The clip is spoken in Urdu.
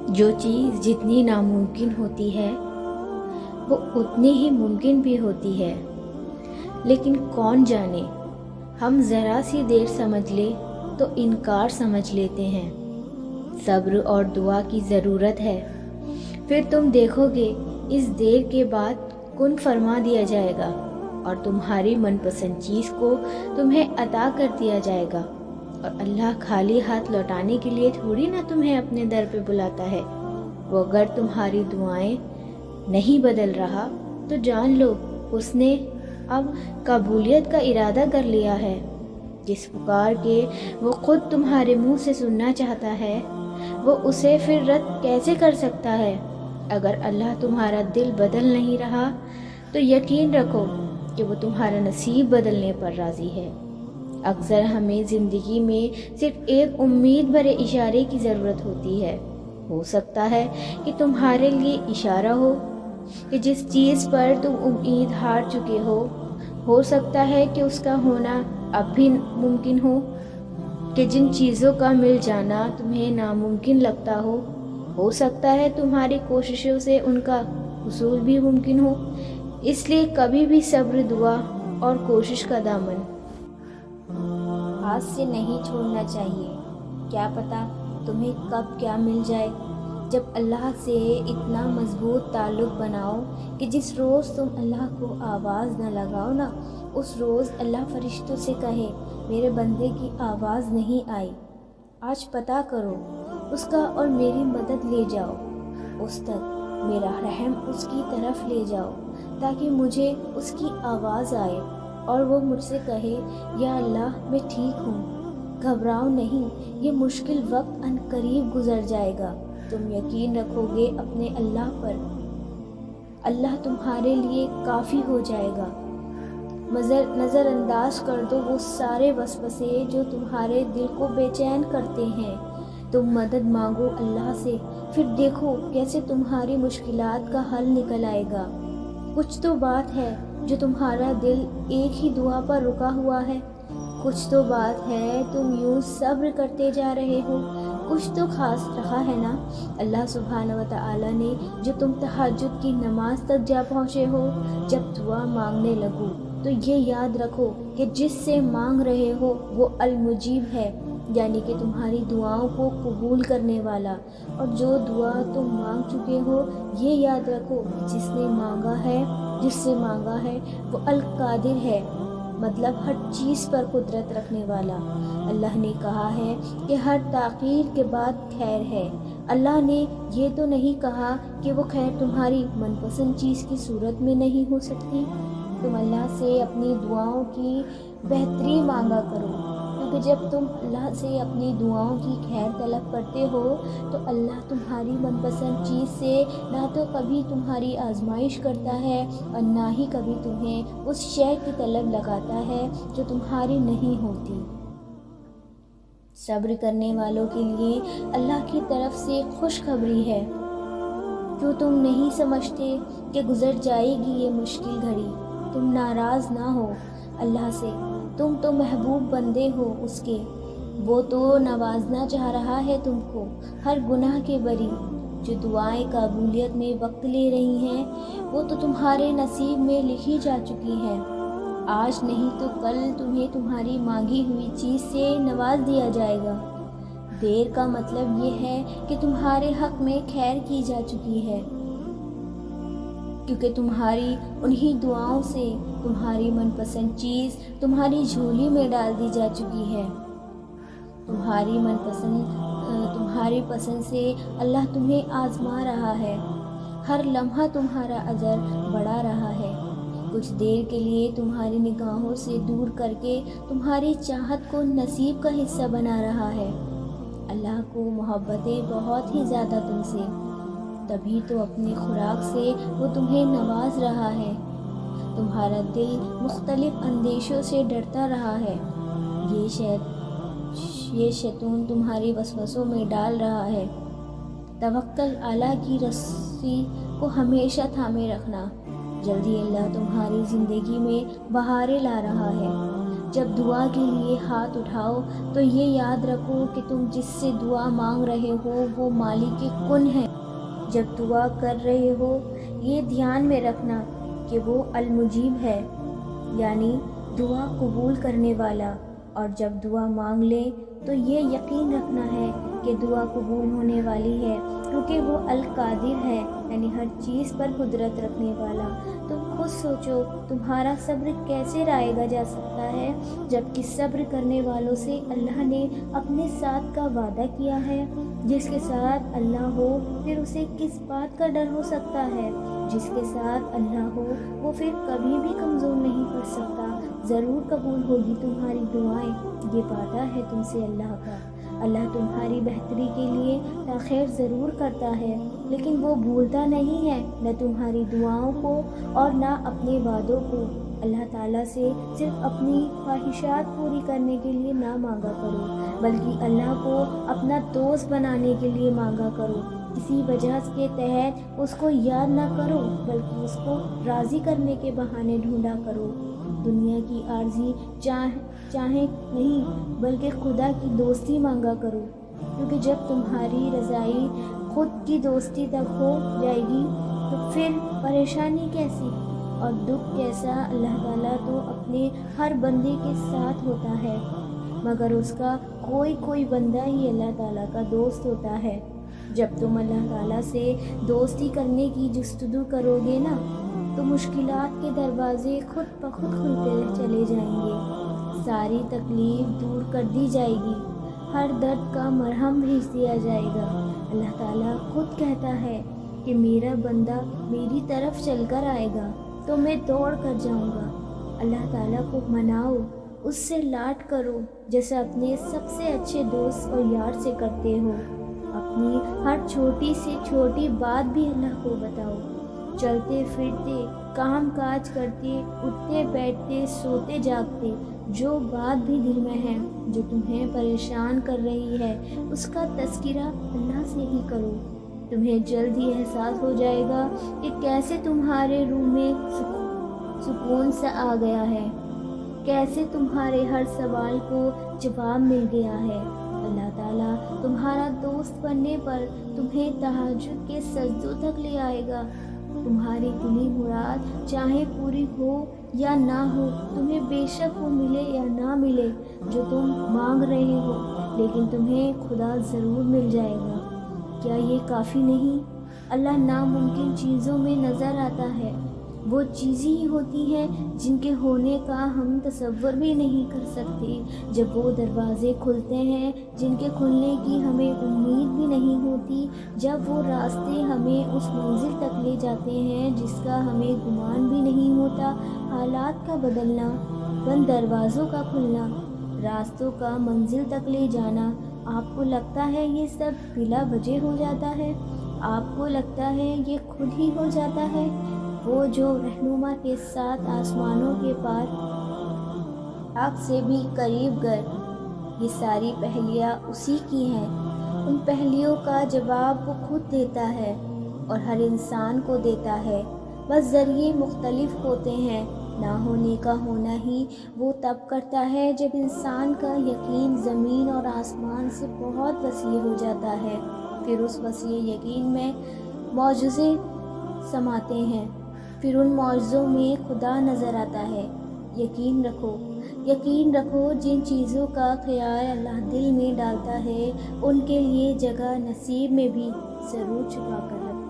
جو چیز جتنی ناممکن ہوتی ہے وہ اتنی ہی ممکن بھی ہوتی ہے، لیکن کون جانے ہم ذرا سی دیر سمجھ لیں تو انکار سمجھ لیتے ہیں۔ صبر اور دعا کی ضرورت ہے، پھر تم دیکھو گے اس دیر کے بعد کن فرما دیا جائے گا اور تمہاری من پسند چیز کو تمہیں عطا کر دیا جائے گا۔ اور اللہ خالی ہاتھ لوٹانے کے لیے تھوڑی نہ تمہیں اپنے در پہ بلاتا ہے۔ وہ اگر تمہاری دعائیں نہیں بدل رہا تو جان لو اس نے اب قبولیت کا ارادہ کر لیا ہے۔ جس پکار کے وہ خود تمہارے منہ سے سننا چاہتا ہے، وہ اسے پھر رد کیسے کر سکتا ہے؟ اگر اللہ تمہارا دل بدل نہیں رہا تو یقین رکھو کہ وہ تمہارا نصیب بدلنے پر راضی ہے۔ اکثر ہمیں زندگی میں صرف ایک امید بھرے اشارے کی ضرورت ہوتی ہے۔ ہو سکتا ہے کہ تمہارے لیے اشارہ ہو کہ جس چیز پر تم امید ہار چکے ہو سکتا ہے کہ اس کا ہونا اب بھی ممکن کہ جن چیزوں کا مل جانا تمہیں ناممکن لگتا ہو سکتا ہے تمہاری کوششوں سے ان کا حصول بھی ممکن ہو۔ اس لیے کبھی بھی صبر، دعا اور کوشش کا دامن ہاتھ سے نہیں چھوڑنا چاہیے۔ کیا پتہ تمہیں کب کیا مل جائے۔ جب اللہ سے اتنا مضبوط تعلق بناؤ کہ جس روز تم اللہ کو آواز نہ لگاؤ نا، اس روز اللہ فرشتوں سے کہے میرے بندے کی آواز نہیں آئی، آج پتہ کرو اس کا اور میری مدد لے جاؤ، اس تک میرا رحم اس کی طرف لے جاؤ تاکہ مجھے اس کی آواز آئے اور وہ مجھ سے کہے یا اللہ میں ٹھیک ہوں، گھبراؤ نہیں، یہ مشکل وقت ان قریب گزر جائے گا۔ تم یقین رکھو گے اپنے اللہ پر، اللہ تمہارے لیے کافی ہو جائے گا۔ نظر انداز کر دو وہ سارے وسوسے جو تمہارے دل کو بے چین کرتے ہیں۔ تم مدد مانگو اللہ سے، پھر دیکھو کیسے تمہاری مشکلات کا حل نکل آئے گا۔ کچھ تو بات ہے جو تمہارا دل ایک ہی دعا پر رکا ہوا ہے، کچھ تو بات ہے تم یوں صبر کرتے جا رہے ہو، کچھ تو خاص رہا ہے نا اللہ سبحانہ و تعالی نے جو تم تہجد کی نماز تک جا پہنچے ہو۔ جب دعا مانگنے لگو تو یہ یاد رکھو کہ جس سے مانگ رہے ہو وہ المجیب ہے، یعنی کہ تمہاری دعاؤں کو قبول کرنے والا۔ اور جو دعا تم مانگ چکے ہو یہ یاد رکھو کہ جس نے مانگا ہے، جس سے مانگا ہے وہ القادر ہے، مطلب ہر چیز پر قدرت رکھنے والا۔ اللہ نے کہا ہے کہ ہر تاخیر کے بعد خیر ہے۔ اللہ نے یہ تو نہیں کہا کہ وہ خیر تمہاری من پسند چیز کی صورت میں نہیں ہو سکتی۔ تم اللہ سے اپنی دعاؤں کی بہتری مانگا کرو، کیونکہ جب تم اللہ سے اپنی دعاؤں کی خیر طلب کرتے ہو تو اللہ تمہاری من پسند چیز سے نہ تو کبھی تمہاری آزمائش کرتا ہے اور نہ ہی کبھی تمہیں اس شے کی طلب لگاتا ہے جو تمہاری نہیں ہوتی۔ صبر کرنے والوں کے لیے اللہ کی طرف سے خوشخبری ہے۔ کیوں تم نہیں سمجھتے کہ گزر جائے گی یہ مشکل گھڑی؟ تم ناراض نہ ہو اللہ سے، تم تو محبوب بندے ہو اس کے، وہ تو نوازنا چاہ رہا ہے تم کو ہر گناہ کے بری۔ جو دعائیں قبولیت میں وقت لے رہی ہیں وہ تو تمہارے نصیب میں لکھی جا چکی ہیں۔ آج نہیں تو کل تمہیں تمہاری مانگی ہوئی چیز سے نواز دیا جائے گا۔ دیر کا مطلب یہ ہے کہ تمہارے حق میں خیر کی جا چکی ہے، کیونکہ تمہاری انہی دعاؤں سے تمہاری من پسند چیز تمہاری جھولی میں ڈال دی جا چکی ہے۔ تمہاری پسند سے اللہ تمہیں آزما رہا ہے، ہر لمحہ تمہارا اجر بڑھا رہا ہے، کچھ دیر کے لیے تمہاری نگاہوں سے دور کر کے تمہاری چاہت کو نصیب کا حصہ بنا رہا ہے۔ اللہ کو محبتیں بہت ہی زیادہ تم سے، تبھی تو اپنی خوراک سے وہ تمہیں نواز رہا ہے۔ تمہارا دل مختلف اندیشوں سے ڈرتا رہا ہے، یہ شیطان تمہاری وسوسوں میں ڈال رہا ہے۔ توکل اللہ کی رسی کو ہمیشہ تھامے رکھنا، جلدی اللہ تمہاری زندگی میں بہاریں لا رہا ہے۔ جب دعا کے لیے ہاتھ اٹھاؤ تو یہ یاد رکھو کہ تم جس سے دعا مانگ رہے ہو وہ مالک کن ہے۔ جب دعا کر رہے ہو یہ دھیان میں رکھنا کہ وہ المجیب ہے، یعنی دعا قبول کرنے والا۔ اور جب دعا مانگ لیں تو یہ یقین رکھنا ہے کہ دعا قبول ہونے والی ہے، کیونکہ وہ القادر ہے، یعنی ہر چیز پر قدرت رکھنے والا۔ تم خود سوچو تمہارا صبر کیسے رائگا جا سکتا ہے، جبکہ صبر کرنے والوں سے اللہ نے اپنے ساتھ کا وعدہ کیا ہے۔ جس کے ساتھ اللہ ہو پھر اسے کس بات کا ڈر ہو سکتا ہے؟ جس کے ساتھ اللہ ہو وہ پھر کبھی بھی کمزور نہیں پڑ سکتا۔ ضرور قبول ہوگی تمہاری دعائیں، یہ وعدہ ہے تم سے اللہ کا۔ اللہ تمہاری بہتری کے لیے تاخیر ضرور کرتا ہے، لیکن وہ بھولتا نہیں ہے نہ تمہاری دعاؤں کو اور نہ اپنے وعدوں کو۔ اللہ تعالیٰ سے صرف اپنی خواہشات پوری کرنے کے لیے نہ مانگا کرو، بلکہ اللہ کو اپنا دوست بنانے کے لیے مانگا کرو۔ کسی وجہ کے تحت اس کو یاد نہ کرو، بلکہ اس کو راضی کرنے کے بہانے ڈھونڈا کرو۔ دنیا کی عارضی چاہیں نہیں، بلکہ خدا کی دوستی مانگا کرو، کیونکہ جب تمہاری رضائی خود کی دوستی تک ہو جائے گی تو پھر پریشانی کیسی اور دکھ کیسا؟ اللہ تعالیٰ تو اپنے ہر بندے کے ساتھ ہوتا ہے، مگر اس کا کوئی بندہ ہی اللہ تعالیٰ کا دوست ہوتا ہے۔ جب تم اللہ تعالیٰ سے دوستی کرنے کی جستجو کرو گے نا تو مشکلات کے دروازے خود بخود کھلتے چلے جائیں گے، ساری تکلیف دور کر دی جائے گی، ہر درد کا مرہم بھیج دیا جائے گا۔ اللہ تعالیٰ خود کہتا ہے کہ میرا بندہ میری طرف چل کر آئے گا تو میں دوڑ کر جاؤں گا۔ اللہ تعالیٰ کو مناؤ، اس سے لاڈ کرو جیسا اپنے سب سے اچھے دوست اور یار سے کرتے ہو۔ اپنی ہر چھوٹی سے چھوٹی بات بھی اللہ کو بتاؤ۔ چلتے پھرتے، کام کاج کرتے، اٹھتے بیٹھتے، سوتے جاگتے، جو بات بھی دل میں ہے جو تمہیں پریشان کر رہی ہے اس کا تذکرہ اللہ سے ہی کرو۔ تمہیں جلد ہی احساس ہو جائے گا کہ کیسے تمہارے روح میں سکون سا آ گیا ہے، کیسے تمہارے ہر سوال کو جواب مل گیا ہے۔ اللہ تعالیٰ تمہارا دوست بننے پر تمہیں تہجد کے سجدوں تک لے آئے گا۔ تمہاری دلی مراد چاہے پوری ہو یا نہ ہو، تمہیں بے شک وہ ملے یا نہ ملے جو تم مانگ رہے ہو، لیکن تمہیں خدا ضرور مل جائے گا۔ کیا یہ کافی نہیں؟ اللہ ناممکن چیزوں میں نظر آتا ہے۔ وہ چیزیں ہی ہوتی ہیں جن کے ہونے کا ہم تصور بھی نہیں کر سکتے، جب وہ دروازے کھلتے ہیں جن کے کھلنے کی ہمیں امید بھی نہیں ہوتی، جب وہ راستے ہمیں اس منزل تک لے جاتے ہیں جس کا ہمیں گمان بھی نہیں ہوتا۔ حالات کا بدلنا، بند دروازوں کا کھلنا، راستوں کا منزل تک لے جانا، آپ کو لگتا ہے یہ سب بلا وجہ ہو جاتا ہے؟ آپ کو لگتا ہے یہ خود ہی ہو جاتا ہے؟ وہ جو رہنما کے ساتھ آسمانوں کے پار آگ سے بھی قریب گر، یہ ساری پہلیاں اسی کی ہیں۔ ان پہلیوں کا جواب وہ خود دیتا ہے اور ہر انسان کو دیتا ہے، بس ذریعے مختلف ہوتے ہیں۔ نہ ہونے کا ہونا ہی وہ تب کرتا ہے جب انسان کا یقین زمین اور آسمان سے بہت وسیع ہو جاتا ہے، پھر اس وسیع یقین میں معجزے سماتے ہیں، پھر ان معجزوں میں خدا نظر آتا ہے۔ یقین رکھو جن چیزوں کا خیال اللہ دل میں ڈالتا ہے ان کے لیے جگہ نصیب میں بھی ضرور چھپا کر رکھتا ہے۔